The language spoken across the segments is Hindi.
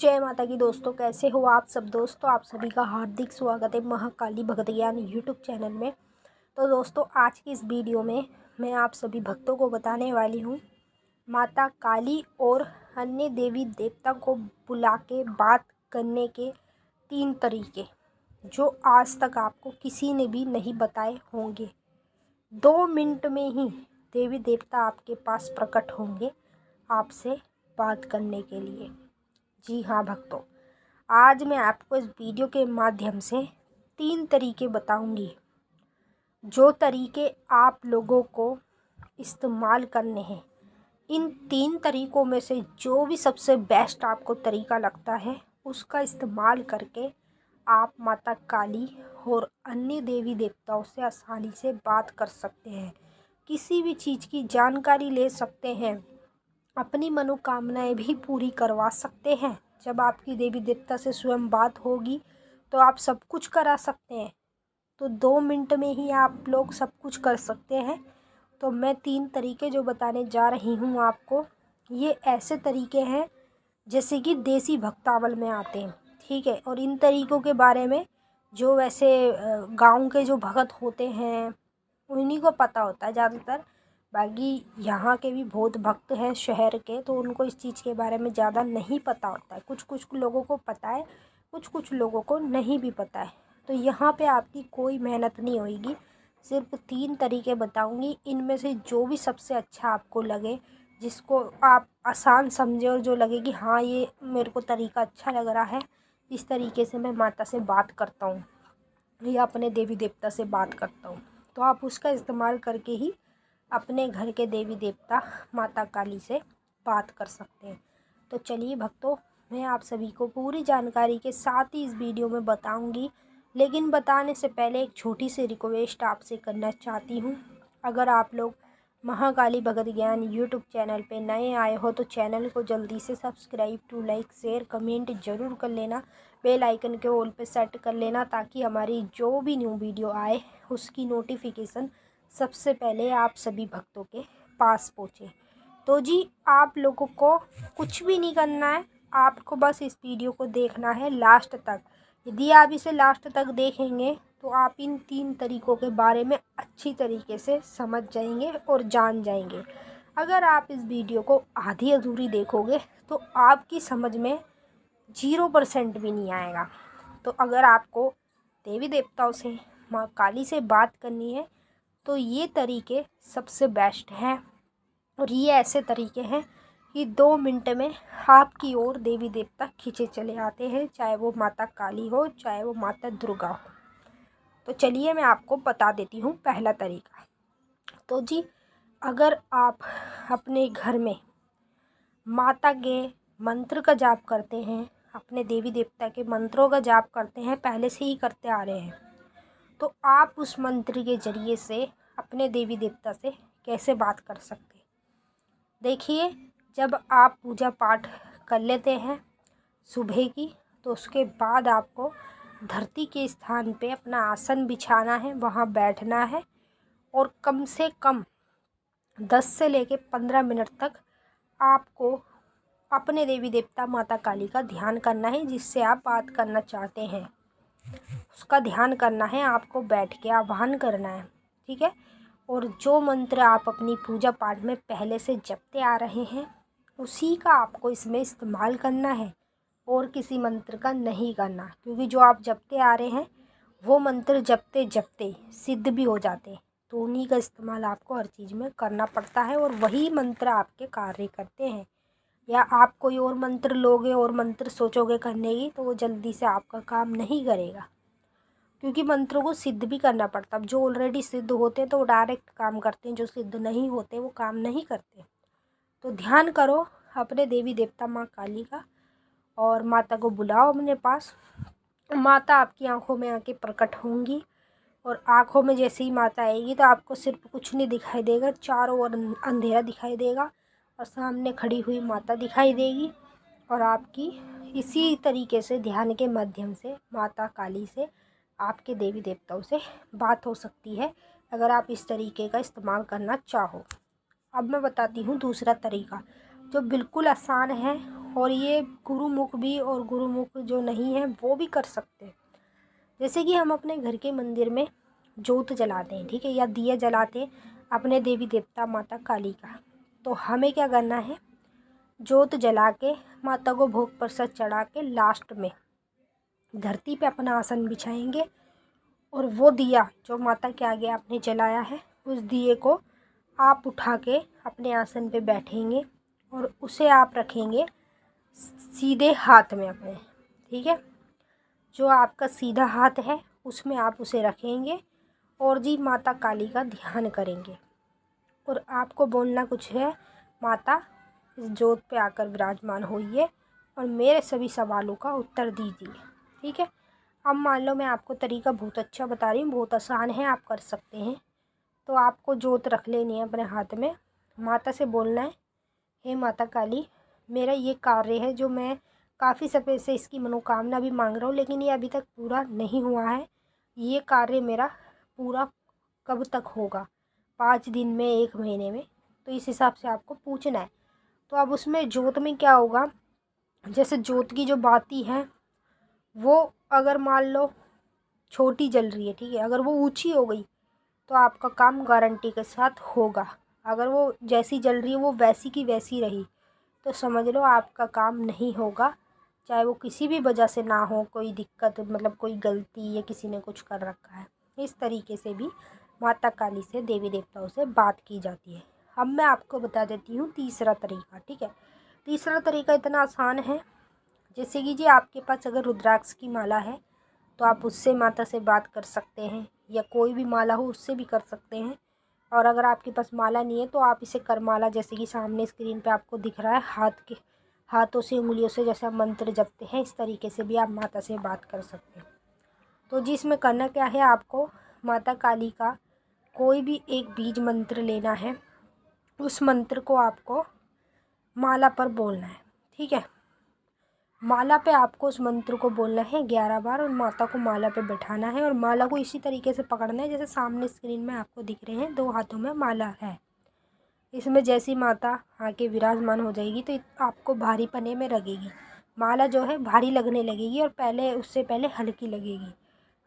जय माता की दोस्तों, कैसे हो आप सब दोस्तों। आप सभी का हार्दिक स्वागत है महाकाली भक्त ज्ञान यूट्यूब चैनल में। तो दोस्तों, आज की इस वीडियो में मैं आप सभी भक्तों को बताने वाली हूँ माता काली और अन्य देवी देवता को बुला के बात करने के 3 तरीके, जो आज तक आपको किसी ने भी नहीं बताए होंगे। 2 मिनट में ही देवी देवता आपके पास प्रकट होंगे आपसे बात करने के लिए। जी हाँ भक्तों, आज मैं आपको इस वीडियो के माध्यम से 3 तरीके बताऊंगी, जो तरीके आप लोगों को इस्तेमाल करने हैं। इन 3 तरीकों में से जो भी सबसे बेस्ट आपको तरीका लगता है, उसका इस्तेमाल करके आप माता काली और अन्य देवी देवताओं से आसानी से बात कर सकते हैं, किसी भी चीज़ की जानकारी ले सकते हैं, अपनी मनोकामनाएं भी पूरी करवा सकते हैं। जब आपकी देवी देवता से स्वयं बात होगी तो आप सब कुछ करा सकते हैं। तो 2 मिनट में ही आप लोग सब कुछ कर सकते हैं। तो मैं 3 तरीके जो बताने जा रही हूँ आपको, ये ऐसे तरीके हैं जैसे कि देसी भक्तावल में आते हैं, ठीक है। और इन तरीकों के बारे में जो वैसे गांव के जो भगत होते हैं उन्हीं को पता होता है ज़्यादातर। बाकी यहाँ के भी बहुत भक्त हैं शहर के, तो उनको इस चीज़ के बारे में ज़्यादा नहीं पता होता है। कुछ कुछ लोगों को पता है, कुछ कुछ लोगों को नहीं भी पता है। तो यहाँ पे आपकी कोई मेहनत नहीं होगी, सिर्फ 3 तरीके बताऊँगी। इनमें से जो भी सबसे अच्छा आपको लगे, जिसको आप आसान समझे और जो लगे कि हाँ ये मेरे को तरीका अच्छा लग रहा है, इस तरीके से मैं माता से बात करता हूँ या अपने देवी देवता से बात करता हूँ, तो आप उसका इस्तेमाल करके ही अपने घर के देवी देवता माता काली से बात कर सकते हैं। तो चलिए भक्तों, मैं आप सभी को पूरी जानकारी के साथ ही इस वीडियो में बताऊंगी। लेकिन बताने से पहले एक छोटी सी रिक्वेस्ट आपसे करना चाहती हूँ। अगर आप लोग महाकाली भगत ज्ञान यूट्यूब चैनल पे नए आए हो तो चैनल को जल्दी से subscribe to like share comment ज़रूर कर लेना। बेल आइकन के ऑल पे सेट कर लेना, ताकि हमारी जो भी न्यू वीडियो आए उसकी नोटिफिकेशन सबसे पहले आप सभी भक्तों के पास पहुँचे। तो जी, आप लोगों को कुछ भी नहीं करना है, आपको बस इस वीडियो को देखना है लास्ट तक। यदि आप इसे लास्ट तक देखेंगे तो आप इन 3 तरीकों के बारे में अच्छी तरीके से समझ जाएंगे और जान जाएंगे। अगर आप इस वीडियो को आधी अधूरी देखोगे तो आपकी समझ में 0% भी नहीं आएगा। तो अगर आपको देवी देवताओं से, माँ काली से बात करनी है, तो ये तरीके सबसे बेस्ट हैं। और ये ऐसे तरीके हैं कि 2 मिनट में आपकी ओर देवी देवता खींचे चले आते हैं, चाहे वो माता काली हो, चाहे वो माता दुर्गा हो। तो चलिए मैं आपको बता देती हूँ पहला तरीका। तो जी, अगर आप अपने घर में माता के मंत्र का जाप करते हैं, अपने देवी देवता के मंत्रों का जाप करते हैं, पहले से ही करते आ रहे हैं, तो आप उस मंत्र के ज़रिए से अपने देवी देवता से कैसे बात कर सकते हैं। देखिए, जब आप पूजा पाठ कर लेते हैं सुबह की, तो उसके बाद आपको धरती के स्थान पे अपना आसन बिछाना है, वहाँ बैठना है और कम से कम 10 से लेके 15 मिनट तक आपको अपने देवी देवता माता काली का ध्यान करना है, जिससे आप बात करना चाहते हैं उसका ध्यान करना है, आपको बैठ के आह्वान करना है, ठीक है। और जो मंत्र आप अपनी पूजा पाठ में पहले से जपते आ रहे हैं, उसी का आपको इसमें इस्तेमाल करना है और किसी मंत्र का नहीं करना, क्योंकि जो आप जपते आ रहे हैं वो मंत्र जपते जपते सिद्ध भी हो जाते हैं। तो उन्हीं का इस्तेमाल आपको हर चीज़ में करना पड़ता है और वही मंत्र आपके कार्य करते हैं। या आप कोई और मंत्र लोगे और मंत्र सोचोगे करने की, तो वो जल्दी से आपका काम नहीं करेगा, क्योंकि मंत्रों को सिद्ध भी करना पड़ता है। जो ऑलरेडी सिद्ध होते हैं तो वो डायरेक्ट काम करते हैं, जो सिद्ध नहीं होते वो काम नहीं करते। तो ध्यान करो अपने देवी देवता माँ काली का और माता को बुलाओ अपने पास। माता आपकी आंखों में आके प्रकट होंगी और आंखों में जैसे ही माता आएगी तो आपको सिर्फ कुछ नहीं दिखाई देगा, चारों ओर अंधेरा दिखाई देगा और सामने खड़ी हुई माता दिखाई देगी। और आपकी इसी तरीके से ध्यान के माध्यम से माता काली से, आपके देवी देवताओं से बात हो सकती है, अगर आप इस तरीके का इस्तेमाल करना चाहो। अब मैं बताती हूँ दूसरा तरीका, जो बिल्कुल आसान है और ये गुरुमुख भी और गुरुमुख जो नहीं है वो भी कर सकते हैं। जैसे कि हम अपने घर के मंदिर में जोत जलाते हैं, ठीक है, या दिया जलाते हैं अपने देवी देवता माता काली का। तो हमें क्या करना है, जोत जला के माता को भोग प्रसाद चढ़ा के लास्ट में धरती पे अपना आसन बिछाएंगे और वो दिया जो माता के आगे आपने जलाया है उस दिए को आप उठा के अपने आसन पे बैठेंगे और उसे आप रखेंगे सीधे हाथ में अपने, ठीक है। जो आपका सीधा हाथ है उसमें आप उसे रखेंगे और जी माता काली का ध्यान करेंगे और आपको बोलना कुछ है, माता इस जोत पे आकर विराजमान होइए और मेरे सभी सवालों का उत्तर दीजिए, ठीक है। अब मान लो मैं आपको तरीका बहुत अच्छा बता रही हूँ, बहुत आसान है, आप कर सकते हैं। तो आपको जोत रख लेनी है अपने हाथ में, माता से बोलना है, हे माता काली, मेरा ये कार्य है जो मैं काफ़ी समय से इसकी मनोकामना भी मांग रहा हूँ लेकिन ये अभी तक पूरा नहीं हुआ है। ये कार्य मेरा पूरा कब तक होगा, 5 दिन में, 1 महीने में? तो इस हिसाब से आपको पूछना है। तो अब उसमें जोत में क्या होगा, जैसे जोत की जो बाती है वो अगर मान लो छोटी जल रही है, ठीक है, अगर वो ऊंची हो गई तो आपका काम गारंटी के साथ होगा। अगर वो जैसी जल रही है वो वैसी की वैसी रही तो समझ लो आपका काम नहीं होगा, चाहे वो किसी भी वजह से ना हो, कोई दिक्कत, मतलब कोई गलती या किसी ने कुछ कर रखा है। इस तरीके से भी माता काली से, देवी देवताओं से बात की जाती है। अब मैं आपको बता देती हूँ तीसरा तरीका, ठीक है। तीसरा तरीका इतना आसान है, जैसे कि जी आपके पास अगर रुद्राक्ष की माला है तो आप उससे माता से बात कर सकते हैं, या कोई भी माला हो उससे भी कर सकते हैं। और अगर आपके पास माला नहीं है तो आप इसे करमाला, जैसे कि सामने स्क्रीन पे आपको दिख रहा है, हाथों से, उंगलियों से जैसे आप मंत्र जपते हैं इस तरीके से भी आप माता से बात कर सकते हैं। तो जी इसमें करना क्या है, आपको माता काली का कोई भी एक बीज मंत्र लेना है, उस मंत्र को आपको माला पर बोलना है, ठीक है। माला पे आपको उस मंत्र को बोलना है 11 बार और माता को माला पे बैठाना है और माला को इसी तरीके से पकड़ना है जैसे सामने स्क्रीन में आपको दिख रहे हैं, 2 हाथों में माला है। इसमें जैसी माता आके विराजमान हो जाएगी तो आपको भारी पने में लगेगी, माला जो है भारी लगने लगेगी और पहले उससे पहले हल्की लगेगी।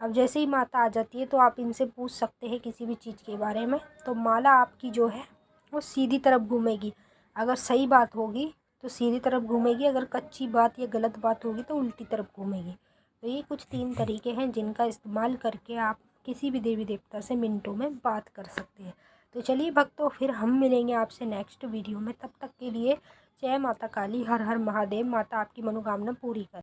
अब जैसे ही माता आ जाती है तो आप इनसे पूछ सकते हैं किसी भी चीज़ के बारे में, तो माला आपकी जो है वो सीधी तरफ घूमेगी। अगर सही बात होगी तो सीधी तरफ घूमेगी, अगर कच्ची बात या गलत बात होगी तो उल्टी तरफ घूमेगी। तो ये कुछ 3 तरीके हैं जिनका इस्तेमाल करके आप किसी भी देवी देवता से मिनटों में बात कर सकते हैं। तो चलिए भक्तों, फिर हम मिलेंगे आपसे नेक्स्ट वीडियो में। तब तक के लिए जय माता काली, हर हर महादेव। माता आपकी मनोकामना पूरी करे।